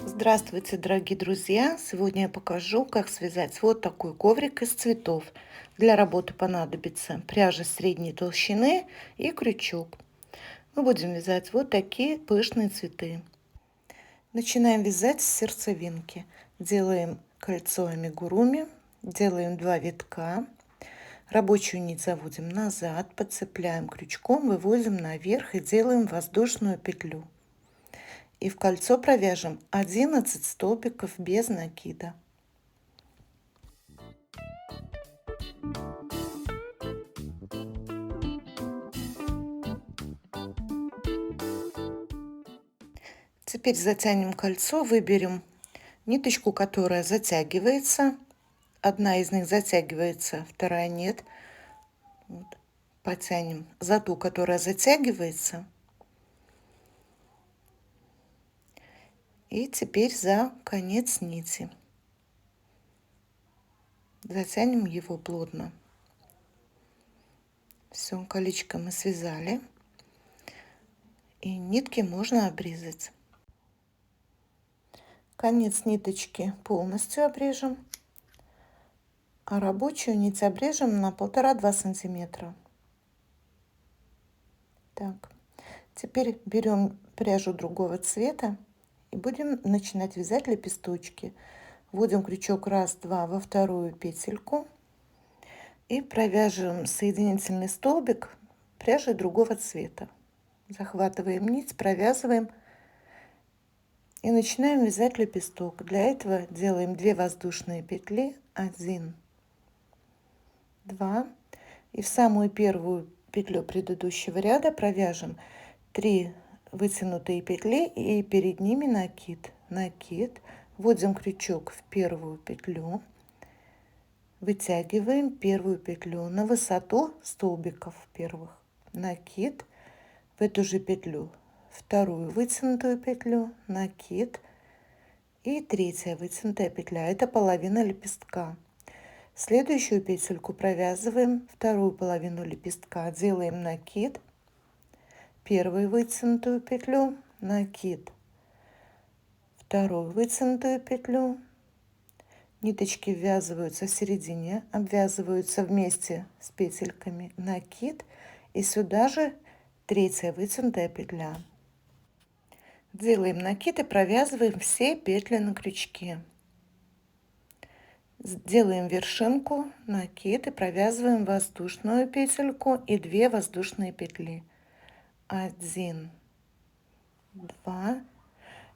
Здравствуйте, дорогие друзья! Сегодня я покажу, как связать вот такой коврик из цветов. Для работы понадобится пряжа средней толщины и крючок. Мы будем вязать вот такие пышные цветы. Начинаем вязать с сердцевинки. Делаем кольцо амигуруми, делаем 2 витка. Рабочую нить заводим назад, подцепляем крючком, выводим наверх и делаем воздушную петлю. И в кольцо провяжем 11 столбиков без накида. Теперь затянем кольцо, выберем ниточку, которая затягивается. Одна из них затягивается, вторая нет. Вот. Потянем за ту, которая затягивается. И теперь за конец нити. Затянем его плотно. Все, колечко мы связали. И нитки можно обрезать. Конец ниточки полностью обрежем, а рабочую нить обрежем на 1,5-2 сантиметра. Так, теперь берем пряжу другого цвета и будем начинать вязать лепесточки. Вводим крючок 1-2 во вторую петельку и провяжем соединительный столбик пряжей другого цвета. Захватываем нить, провязываем и начинаем вязать лепесток. Для этого делаем 2 воздушные петли, 1, 2, и в самую первую петлю предыдущего ряда провяжем 3 вытянутые петли и перед ними накид. Вводим крючок в первую петлю, вытягиваем первую петлю на высоту столбиков первых, накид, в эту же петлю вторую вытянутую петлю, накид и третья вытянутая петля. Это половина лепестка. Следующую петельку провязываем вторую половину лепестка, делаем накид, первую вытянутую петлю, накид, вторую вытянутую петлю. Ниточки ввязываются в середине, обвязываются вместе с петельками, накид, и сюда же третья вытянутая петля. Делаем накид и провязываем все петли на крючке. Делаем вершинку, накид и провязываем воздушную петельку и 2 воздушные петли. 1, 2.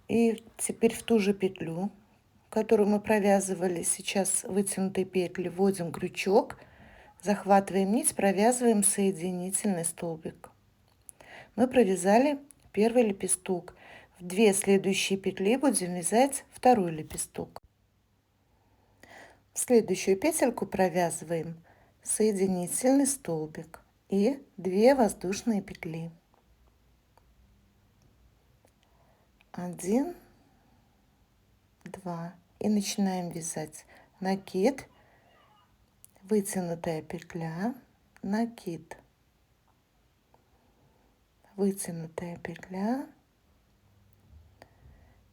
И теперь в ту же петлю, которую мы провязывали сейчас вытянутые петли, вводим крючок, захватываем нить, провязываем соединительный столбик. Мы провязали первый лепесток. В 2 следующие петли будем вязать второй лепесток. В следующую петельку провязываем соединительный столбик и 2 воздушные петли. 1, 2. И начинаем вязать накид, вытянутая петля, накид, вытянутая петля,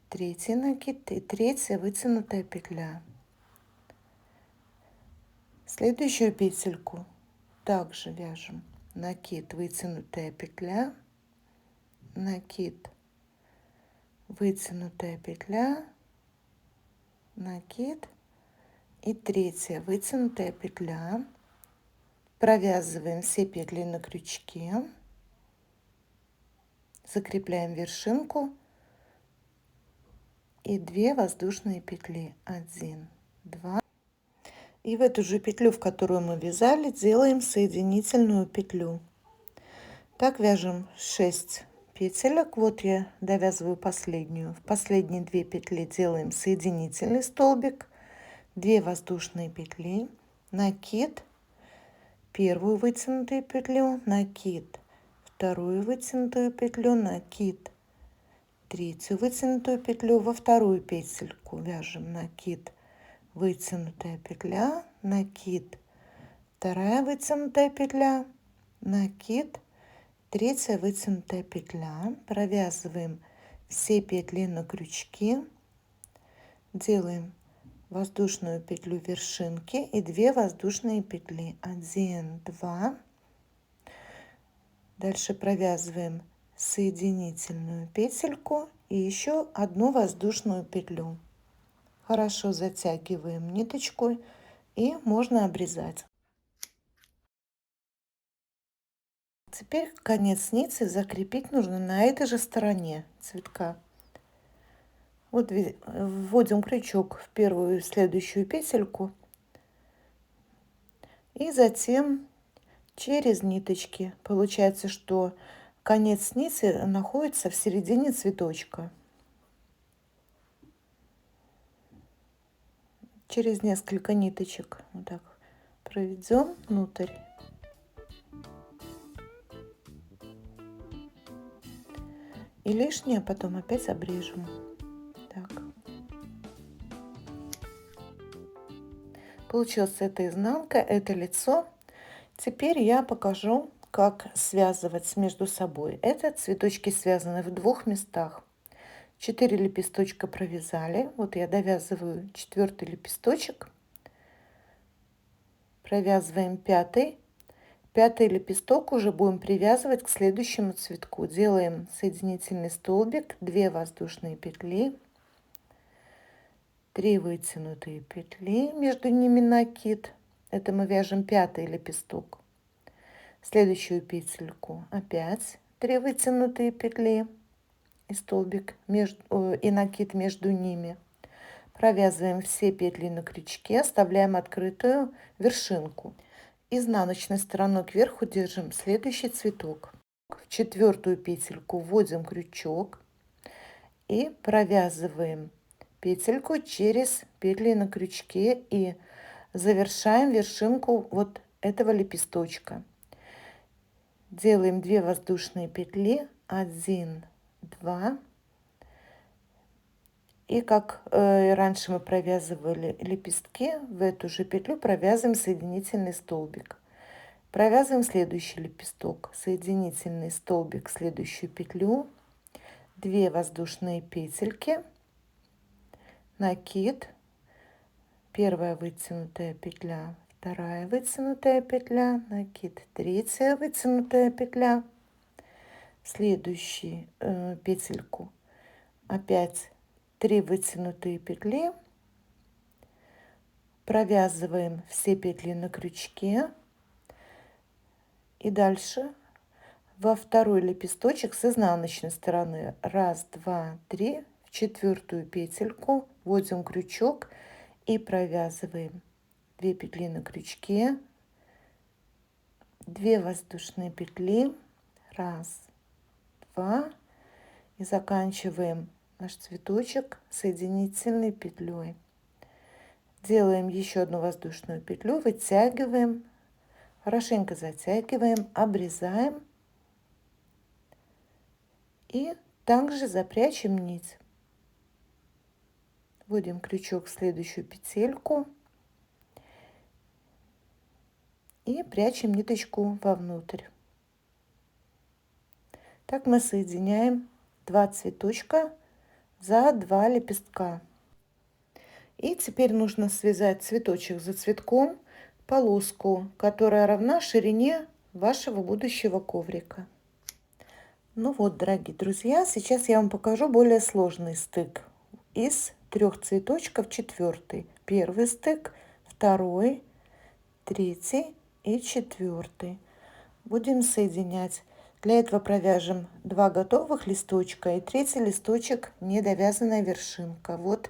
третий накид и третья вытянутая петля. Следующую петельку также вяжем накид, вытянутая петля, накид, вытянутая петля, накид и третья вытянутая петля. Провязываем все петли на крючке, закрепляем вершинку и 2 воздушные петли, 1, 2. И в эту же петлю, в которую мы вязали, делаем соединительную петлю. Так вяжем 6 петелек. Вот я довязываю последнюю. В последние 2 петли делаем соединительный столбик, 2 воздушные петли, накид, первую вытянутую петлю, накид, вторую вытянутую петлю, накид, третью вытянутую петлю, во вторую петельку вяжем накид, вытянутая петля, накид, вторая вытянутая петля, накид, третья вытянутая петля, провязываем все петли на крючке, делаем воздушную петлю вершинки и 2 воздушные петли, 1, 2. Дальше провязываем соединительную петельку и еще 1 воздушную петлю. Хорошо затягиваем ниточку и можно обрезать. Теперь конец нити закрепить нужно на этой же стороне цветка. Вот вводим крючок в первую следующую петельку и затем через ниточки. Получается, что конец нити находится в середине цветочка. Через несколько ниточек вот так проведем внутрь. И лишнее потом опять обрежем. Так. Получилась эта изнанка, это лицо. Теперь я покажу, как связывать между собой. Это цветочки связаны в 2 местах. 4 лепесточка провязали. Вот я довязываю 4-й лепесточек. Провязываем 5-й. 5-й лепесток уже будем привязывать к следующему цветку. Делаем соединительный столбик, 2 воздушные петли, 3 вытянутые петли, между ними накид. Это мы вяжем 5-й лепесток. Следующую петельку опять 3 вытянутые петли и столбик и накид между ними. Провязываем все петли на крючке, оставляем открытую вершинку. Изнаночной стороной кверху держим следующий цветок. В 4-ю петельку вводим крючок и провязываем петельку через петли на крючке и завершаем вершинку вот этого лепесточка. Делаем 2 воздушные петли, 1, 2. И как раньше мы провязывали лепестки, в эту же петлю провязываем соединительный столбик. Провязываем следующий лепесток, соединительный столбик, следующую петлю, 2 воздушные петельки, накид, 1 вытянутая петля, 2 вытянутая петля, накид, 3 вытянутая петля, следующую петельку опять 3 вытянутые петли, провязываем все петли на крючке и дальше во 2-й лепесточек с изнаночной стороны 1, 2, 3 в 4-ю петельку вводим крючок и провязываем 2 петли на крючке, 2 воздушные петли, 1, 2 и заканчиваем наш цветочек соединительной петлей. Делаем еще 1 воздушную петлю, вытягиваем, хорошенько затягиваем, обрезаем и также запрячем нить. Вводим крючок в следующую петельку и прячем ниточку вовнутрь. Так мы соединяем 2 цветочка за 2 лепестка. И теперь нужно связать цветочек за цветком полоску, которая равна ширине вашего будущего коврика. Ну вот, дорогие друзья, сейчас я вам покажу более сложный стык из 3 цветочков, 4-й. 1-й стык, 2-й, 3-й и 4-й. Будем соединять. Для этого провяжем 2 готовых листочка и 3-й листочек недовязанная вершинка. Вот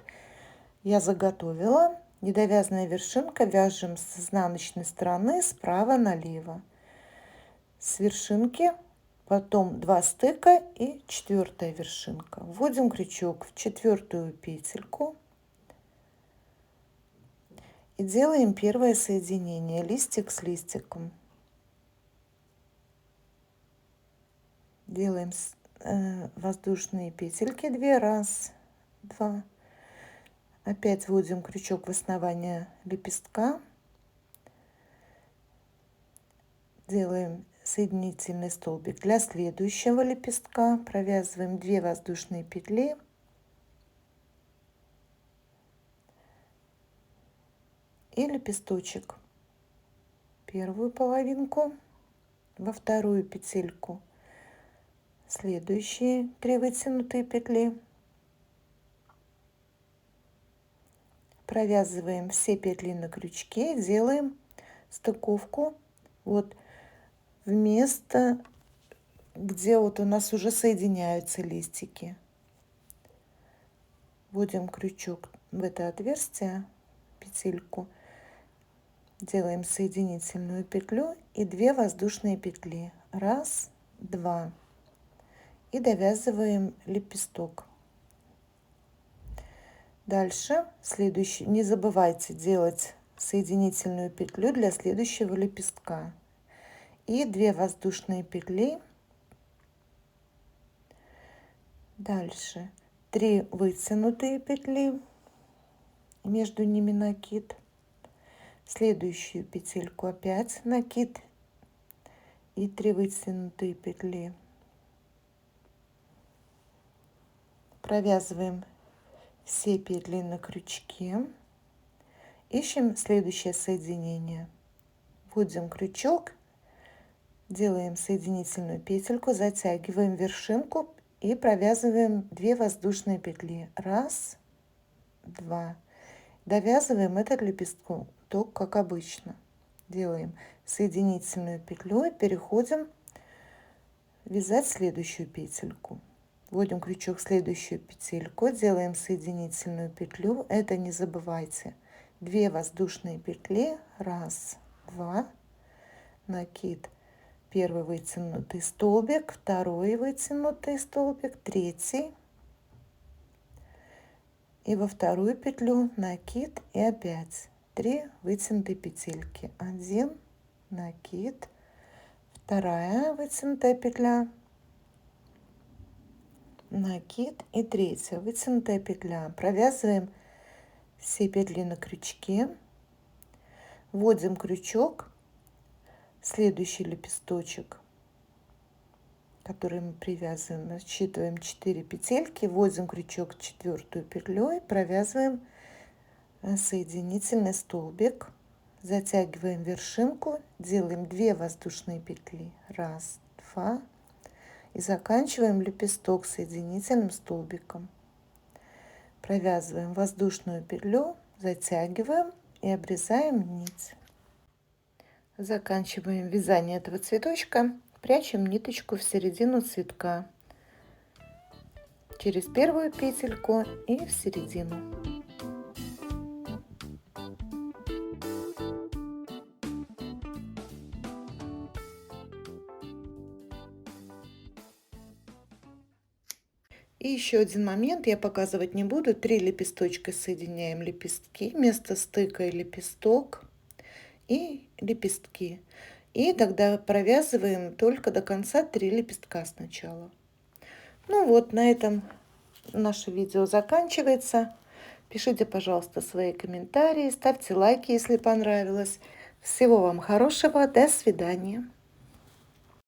я заготовила. Недовязанная вершинка вяжем с изнаночной стороны справа налево. С вершинки потом 2 стыка и 4-я вершинка. Вводим крючок в 4-ю петельку и делаем 1-е соединение, листик с листиком. Делаем воздушные петельки 2, 1, 2. Опять вводим крючок в основание лепестка. Делаем соединительный столбик. Для следующего лепестка провязываем 2 воздушные петли и лепесточек. Первую половинку, во вторую петельку следующие 3 вытянутые петли. Провязываем все петли на крючке, делаем стыковку вот в место, где вот у нас уже соединяются листики. Вводим крючок в это отверстие, петельку, делаем соединительную петлю и 2 воздушные петли. 1, 2. И довязываем лепесток. Дальше следующий. Не забывайте делать соединительную петлю для следующего лепестка. И 2 воздушные петли. Дальше 3 вытянутые петли, между ними накид. Следующую петельку опять накид и 3 вытянутые петли. Провязываем все петли на крючке. Ищем следующее соединение. Вводим крючок, делаем соединительную петельку, затягиваем вершинку и провязываем 2 воздушные петли. 1, 2. Довязываем этот лепесток, как обычно. Делаем соединительную петлю и переходим вязать следующую петельку. Вводим крючок в следующую петельку, делаем соединительную петлю. Это не забывайте. 2 воздушные петли. 1, 2. Накид. Первый вытянутый столбик, второй вытянутый столбик, третий. И во вторую петлю накид и опять 3 вытянутые петельки. 1 накид, вторая вытянутая петля, накид и 3 вытянутая петля. Провязываем все петли на крючке, вводим крючок в следующий лепесточек, который мы привязываем. Отсчитываем 4 петельки, вводим крючок в 4-ю петлю и провязываем соединительный столбик, затягиваем вершинку, делаем 2 воздушные петли. 1, 2. И заканчиваем лепесток соединительным столбиком. Провязываем воздушную петлю, затягиваем и обрезаем нить. Заканчиваем вязание этого цветочка, прячем ниточку в середину цветка через первую петельку и в середину. И еще один момент я показывать не буду. 3 лепесточка соединяем лепестки, вместо стыка лепесток и лепестки. И тогда провязываем только до конца 3 лепестка сначала. Ну вот, на этом наше видео заканчивается. Пишите, пожалуйста, свои комментарии, ставьте лайки, если понравилось. Всего вам хорошего, до свидания.